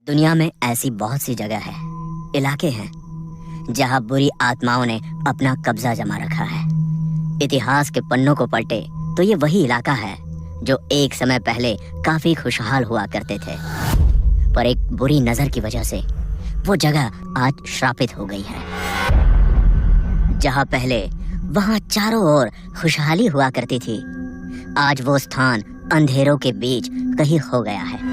दुनिया में ऐसी बहुत सी जगह है, इलाके हैं जहां बुरी आत्माओं ने अपना कब्जा जमा रखा है। इतिहास के पन्नों को पलटे तो ये वही इलाका है जो एक समय पहले काफी खुशहाल हुआ करते थे, पर एक बुरी नजर की वजह से वो जगह आज श्रापित हो गई है। जहां पहले वहां चारों ओर खुशहाली हुआ करती थी, आज वो स्थान अंधेरों के बीच कहीं खो गया है।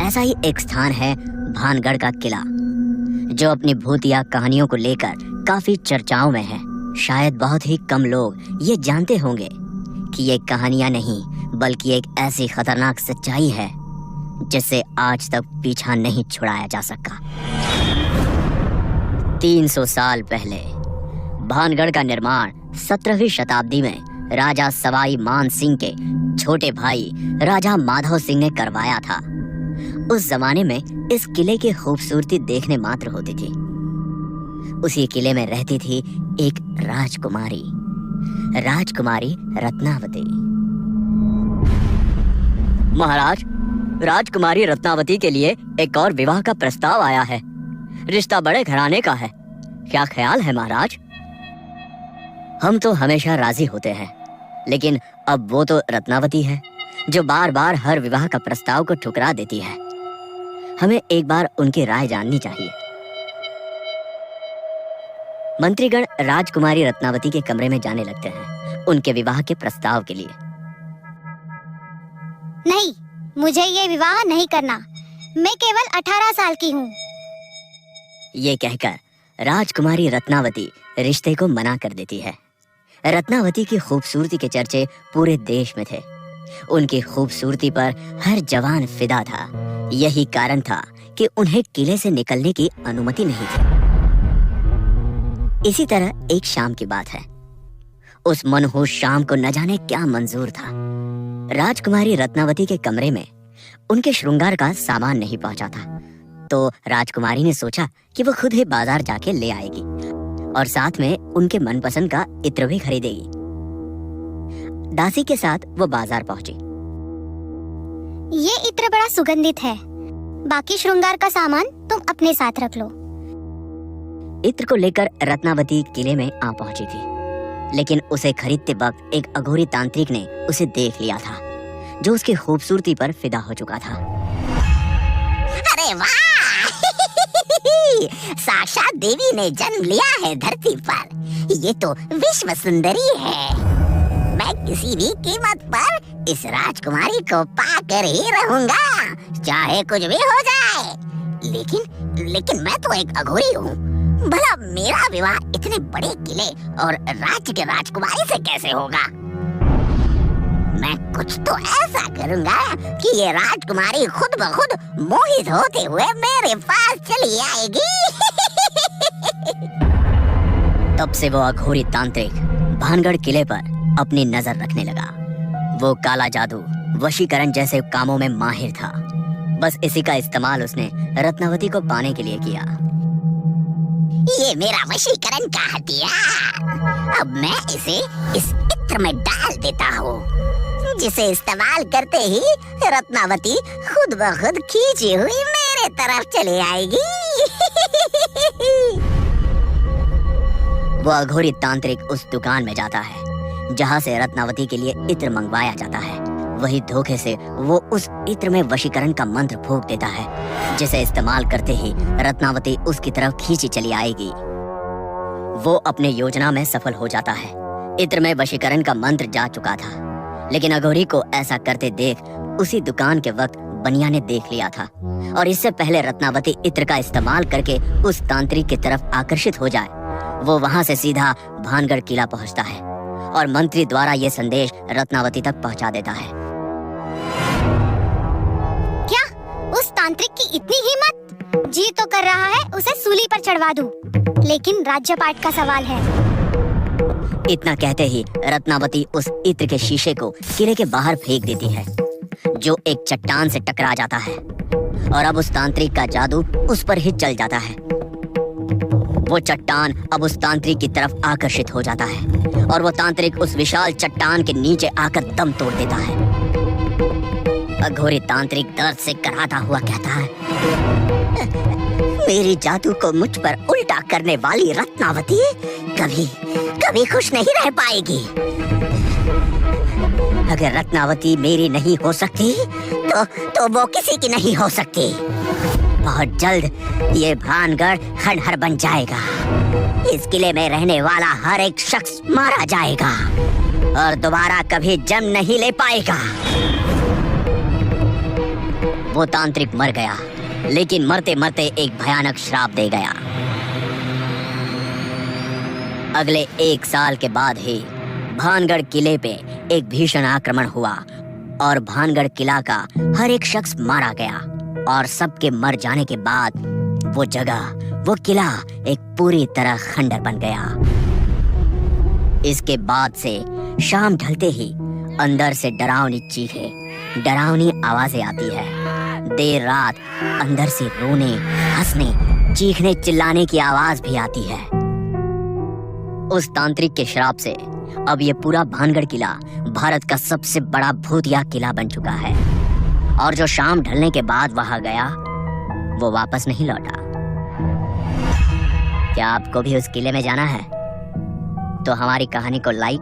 ऐसा ही एक स्थान है भानगढ़ का किला, जो अपनी भूतिया कहानियों को लेकर काफी चर्चाओं में है। शायद बहुत ही कम लोग ये जानते होंगे कि ये कहानियां नहीं बल्कि एक ऐसी खतरनाक सच्चाई है जिससे आज तक पीछा नहीं छुड़ाया जा सका। 300 साल पहले भानगढ़ का निर्माण 17वीं शताब्दी में राजा सवाई मान सिंह के छोटे भाई राजा माधव सिंह ने करवाया था। उस जमाने में इस किले की खूबसूरती देखने मात्र होती थी। उसी किले में रहती थी एक राजकुमारी रत्नावती। महाराज, राजकुमारी रत्नावती के लिए एक और विवाह का प्रस्ताव आया है। रिश्ता बड़े घराने का है, क्या ख्याल है महाराज? हम तो हमेशा राजी होते हैं, लेकिन अब वो तो रत्नावती है जो बार बार हर विवाह का प्रस्ताव को ठुकरा देती है। हमें एक बार उनकी राय जाननी चाहिए। मंत्रीगण राजकुमारी रत्नावती के कमरे में जाने लगते हैं उनके विवाह के प्रस्ताव के लिए। नहीं, मुझे ये विवाह नहीं करना। मैं केवल 18 साल की हूँ। ये कहकर राजकुमारी रत्नावती रिश्ते को मना कर देती है। रत्नावती की खूबसूरती के चर्चे पूरे देश में थे। उनकी खूबसूरती पर हर जवान फिदा था। यही कारण था कि उन्हें किले से निकलने की अनुमति नहीं थी। इसी तरह एक शाम की बात है। उस मनहूस शाम को न जाने क्या मंजूर था। राजकुमारी रत्नावती के कमरे में उनके श्रृंगार का सामान नहीं पहुंचा था, तो राजकुमारी ने सोचा कि वो खुद ही बाजार जाके ले आएगी और साथ में उनके मनपसंद का इत्र भी खरीदेगी। दासी के साथ वो बाजार पहुंची। ये इत्र बड़ा सुगंधित है, बाकी श्रृंगार का सामान तुम अपने साथ रख लो। इत्र को लेकर रत्नावती किले में आ पहुंची थी, लेकिन उसे खरीदते वक्त एक अघोरी तांत्रिक ने उसे देख लिया था, जो उसकी खूबसूरती पर फिदा हो चुका था। अरे वाह! साक्षात देवी ने जन्म लिया है धरती पर। ये तो विश्व सुंदरी है। मैं किसी भी कीमत पर इस राजकुमारी को पाकर ही रहूंगा, चाहे कुछ भी हो जाए। लेकिन मैं तो एक अघोरी हूँ। भला मेरा विवाह इतने बड़े किले और राज्य के राजकुमारी से कैसे होगा? मैं कुछ तो ऐसा करूंगा कि ये राजकुमारी खुद ब खुद मोहित होते हुए मेरे पास चली आएगी। तब से वो अघोरी तांत्रिक भानगढ़ किले पर अपनी नजर रखने लगा। वो काला जादू, वशीकरण जैसे कामों में माहिर था। बस इसी का इस्तेमाल उसने रत्नावती को पाने के लिए किया। ये मेरा वशीकरण का हथियार। अब मैं इसे इस इत्र में डाल देता हूँ, जिसे इस्तेमाल करते ही रत्नावती खुद ब खुद खींची हुई मेरे तरफ चली आएगी। वो अघोरी तांत्रिक उस दुकान में जाता है जहाँ से रत्नावती के लिए इत्र मंगवाया जाता है। वही धोखे से वो उस इत्र में वशीकरण का मंत्र फूंक देता है, जिसे इस्तेमाल करते ही रत्नावती उसकी तरफ खींची चली आएगी। वो अपने योजना में सफल हो जाता है। इत्र में वशीकरण का मंत्र जा चुका था, लेकिन अघोरी को ऐसा करते देख उसी दुकान के वक्त बनिया ने देख लिया था, और इससे पहले रत्नावती इत्र का इस्तेमाल करके उस तांत्रिक की तरफ आकर्षित हो जाए, वो वहां से सीधा भानगढ़ किला पहुंचता है और मंत्री द्वारा ये संदेश रत्नावती तक पहुंचा देता है। क्या उस तांत्रिक की इतनी हिम्मत? जी तो कर रहा है उसे सूली पर चढ़वा दूं, लेकिन राज्यपाट का सवाल है। इतना कहते ही रत्नावती उस इत्र के शीशे को किले के बाहर फेंक देती है, जो एक चट्टान से टकरा जाता है, और अब उस तांत्रिक का जादू उस पर ही चल जाता है। वो चट्टान अब उस तांत्रिक की तरफ आकर्षित हो जाता है और वो तांत्रिक उस विशाल चट्टान के नीचे आकर दम तोड़ देता है। अघोरी तांत्रिक दर्द से कराहता हुआ कहता है, मेरी जादू को मुझ पर उल्टा करने वाली रत्नावती कभी कभी खुश नहीं रह पाएगी। अगर रत्नावती मेरी नहीं हो सकती तो वो किसी की नहीं हो सकती। बहुत जल्द ये भानगढ़ खंडहर बन जाएगा। इस किले में रहने वाला हर एक शख्स मारा जाएगा और दोबारा कभी जन्म नहीं ले पाएगा। वो तांत्रिक मर गया, लेकिन मरते मरते एक भयानक श्राप दे गया। अगले 1 साल के बाद ही भानगढ़ किले पे एक भीषण आक्रमण हुआ और भानगढ़ किला का हर एक शख्स मारा गया और सबके मर जाने के बाद वो जगह, वो किला एक पूरी तरह खंडर बन गया। इसके बाद से शाम ढलते ही अंदर से डरावनी चीखें, डरावनी आवाजें आती है। देर रात अंदर से रोने, हंसने, चीखने, चिल्लाने की आवाज भी आती है। उस तांत्रिक के श्राप से अब ये पूरा भानगढ़ किला भारत का सबसे बड़ा भूतिया किला बन चुका है और जो शाम ढलने के बाद वहां गया वो वापस नहीं लौटा। क्या आपको भी उस किले में जाना है? तो हमारी कहानी को लाइक